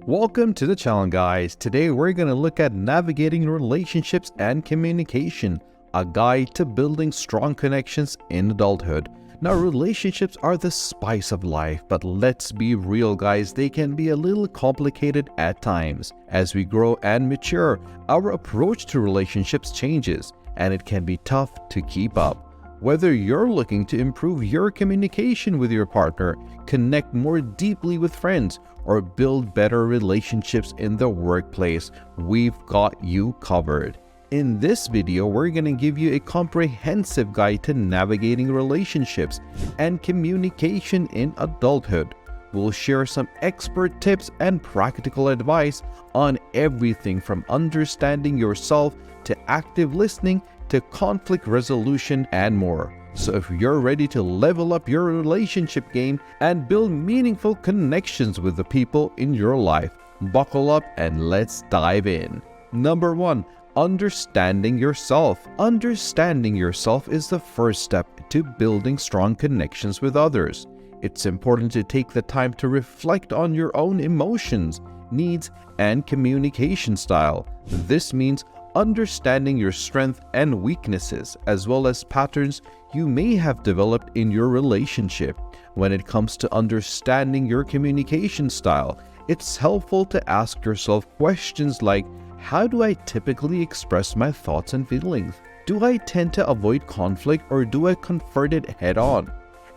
Welcome to the channel, guys. Today we're going to look at navigating relationships and communication, a guide to building strong connections in adulthood. Now, relationships are the spice of life, but let's be real, guys, they can be a little complicated at times. As we grow and mature, our approach to relationships changes, and it can be tough to keep up. Whether you're looking to improve your communication with your partner, connect more deeply with friends, or build better relationships in the workplace, we've got you covered. In this video, we're going to give you a comprehensive guide to navigating relationships and communication in adulthood. We'll share some expert tips and practical advice on everything from understanding yourself to active listening to conflict resolution and more. So if you're ready to level up your relationship game and build meaningful connections with the people in your life, buckle up and let's dive in. Number 1. Understanding yourself. Understanding yourself is the first step to building strong connections with others. It's important to take the time to reflect on your own emotions, needs, and communication style. This means understanding your strengths and weaknesses, as well as patterns you may have developed in your relationship. When it comes to understanding your communication style, it's helpful to ask yourself questions like, how do I typically express my thoughts and feelings? Do I tend to avoid conflict, or do I confront it head on?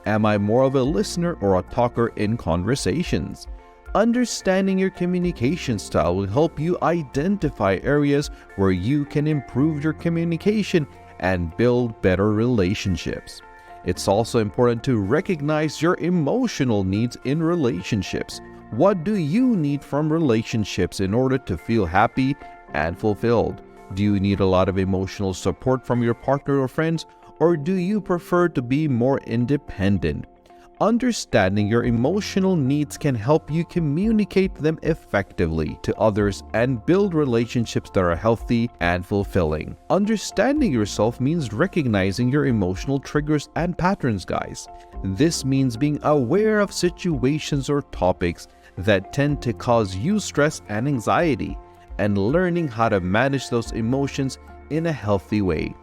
Am I more of a listener or a talker in conversations? Understanding your communication style will help you identify areas where you can improve your communication and build better relationships. It's also important to recognize your emotional needs in relationships. What do you need from relationships in order to feel happy and fulfilled? Do you need a lot of emotional support from your partner or friends, or do you prefer to be more independent? Understanding your emotional needs can help you communicate them effectively to others and build relationships that are healthy and fulfilling. Understanding yourself means recognizing your emotional triggers and patterns, guys. This means being aware of situations or topics that tend to cause you stress and anxiety, and learning how to manage those emotions in a healthy way.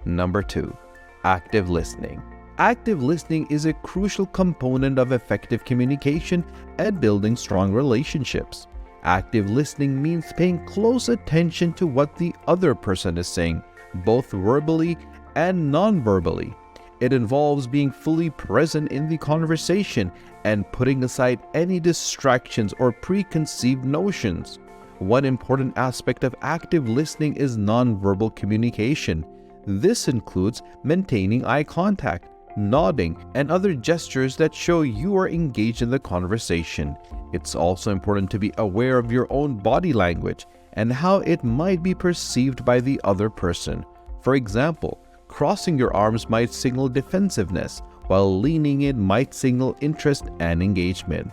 Number 2. Active listening. Active listening is a crucial component of effective communication and building strong relationships. Active listening means paying close attention to what the other person is saying, both verbally and non-verbally. It involves being fully present in the conversation and putting aside any distractions or preconceived notions. One important aspect of active listening is non-verbal communication. This includes maintaining eye contact, nodding, and other gestures that show you are engaged in the conversation. It's also important to be aware of your own body language and how it might be perceived by the other person. For example, crossing your arms might signal defensiveness, while leaning in might signal interest and engagement.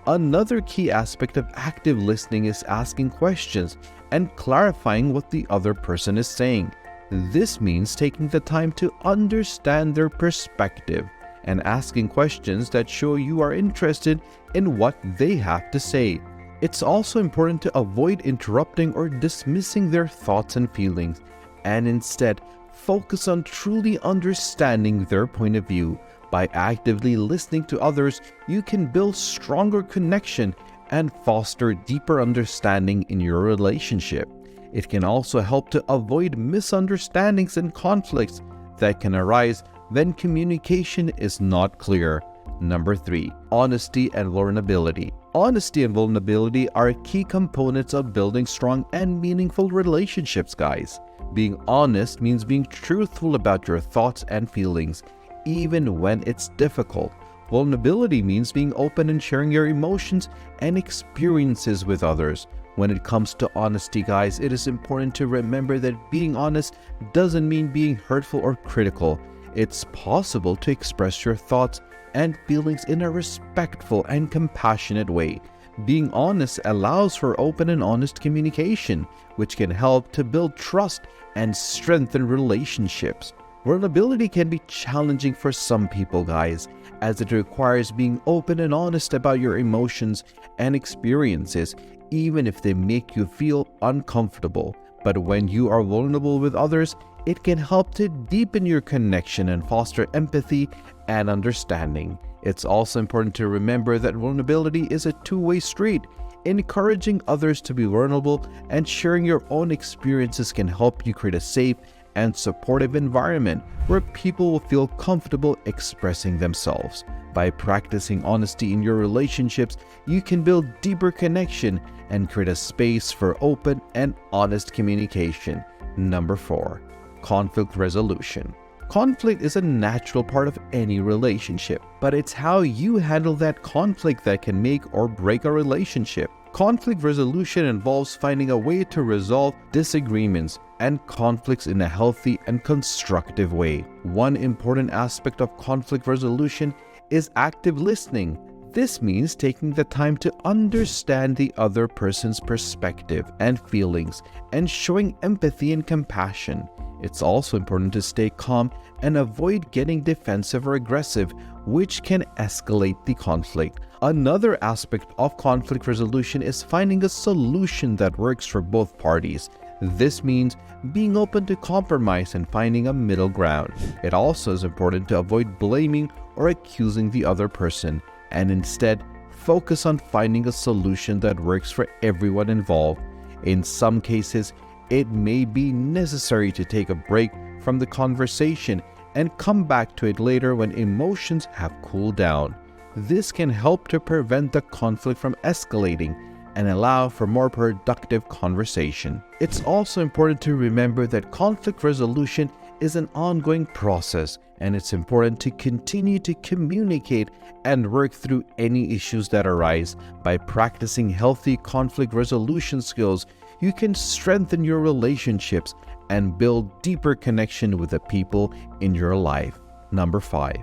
Another key aspect of active listening is asking questions and clarifying what the other person is saying. This means taking the time to understand their perspective and asking questions that show you are interested in what they have to say. It's also important to avoid interrupting or dismissing their thoughts and feelings, and instead focus on truly understanding their point of view. By actively listening to others, you can build stronger connection and foster deeper understanding in your relationship. It can also help to avoid misunderstandings and conflicts that can arise when communication is not clear. Number 3. Honesty and vulnerability. Honesty and vulnerability are key components of building strong and meaningful relationships, guys. Being honest means being truthful about your thoughts and feelings, even when it's difficult. Vulnerability means being open and sharing your emotions and experiences with others. When it comes to honesty, guys, it is important to remember that being honest doesn't mean being hurtful or critical. It's possible to express your thoughts and feelings in a respectful and compassionate way. Being honest allows for open and honest communication, which can help to build trust and strengthen relationships. Vulnerability can be challenging for some people, guys, as it requires being open and honest about your emotions and experiences, even if they make you feel uncomfortable. But when you are vulnerable with others, it can help to deepen your connection and foster empathy and understanding. It's also important to remember that vulnerability is a two-way street. Encouraging others to be vulnerable and sharing your own experiences can help you create a safe and supportive environment where people will feel comfortable expressing themselves. By practicing honesty in your relationships, you can build deeper connection and create a space for open and honest communication. Number 4, conflict resolution. Conflict is a natural part of any relationship, but it's how you handle that conflict that can make or break a relationship. Conflict resolution involves finding a way to resolve disagreements and conflicts in a healthy and constructive way. One important aspect of conflict resolution is active listening. This means taking the time to understand the other person's perspective and feelings and showing empathy and compassion. It's also important to stay calm and avoid getting defensive or aggressive, which can escalate the conflict. Another aspect of conflict resolution is finding a solution that works for both parties. This means being open to compromise and finding a middle ground. It also is important to avoid blaming or accusing the other person, and instead focus on finding a solution that works for everyone involved. In some cases, it may be necessary to take a break from the conversation and come back to it later when emotions have cooled down. This can help to prevent the conflict from escalating and allow for more productive conversation. It's also important to remember that conflict resolution is an ongoing process, and it's important to continue to communicate and work through any issues that arise. By practicing healthy conflict resolution skills, you can strengthen your relationships and build deeper connection with the people in your life. Number 5,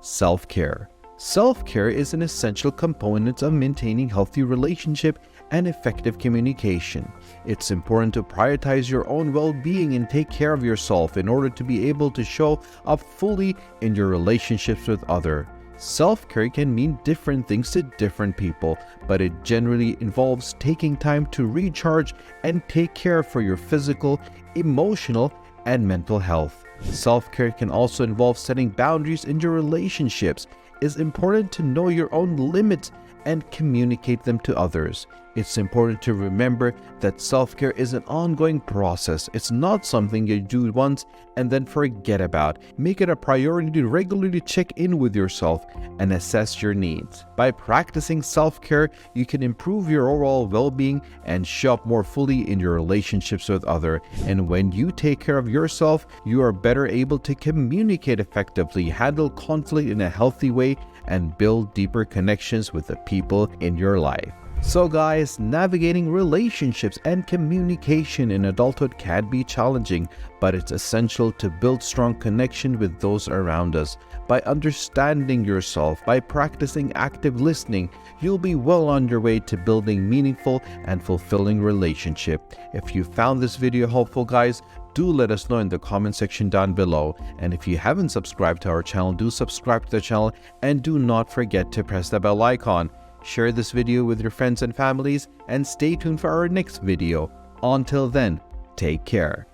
self-care. Self-care is an essential component of maintaining healthy relationship and effective communication. It's important to prioritize your own well-being and take care of yourself in order to be able to show up fully in your relationships with others. Self-care can mean different things to different people, but it generally involves taking time to recharge and take care for your physical, emotional, and mental health. Self-care can also involve setting boundaries in your relationships. It's important to know your own limits and communicate them to others. It's important to remember that self-care is an ongoing process. It's not something you do once and then forget about. Make it a priority to regularly check in with yourself and assess your needs. By practicing self-care, you can improve your overall well-being and show up more fully in your relationships with others. And when you take care of yourself, you are better able to communicate effectively, handle conflict in a healthy way, and build deeper connections with the people in your life. So guys, navigating relationships and communication in adulthood can be challenging, but it's essential to build strong connection with those around us. By understanding yourself, by practicing active listening, you'll be well on your way to building meaningful and fulfilling relationship. If you found this video helpful, guys, do let us know in the comment section down below. And if you haven't subscribed to our channel, do subscribe to the channel and do not forget to press the bell icon. Share this video with your friends and families and stay tuned for our next video. Until then, take care.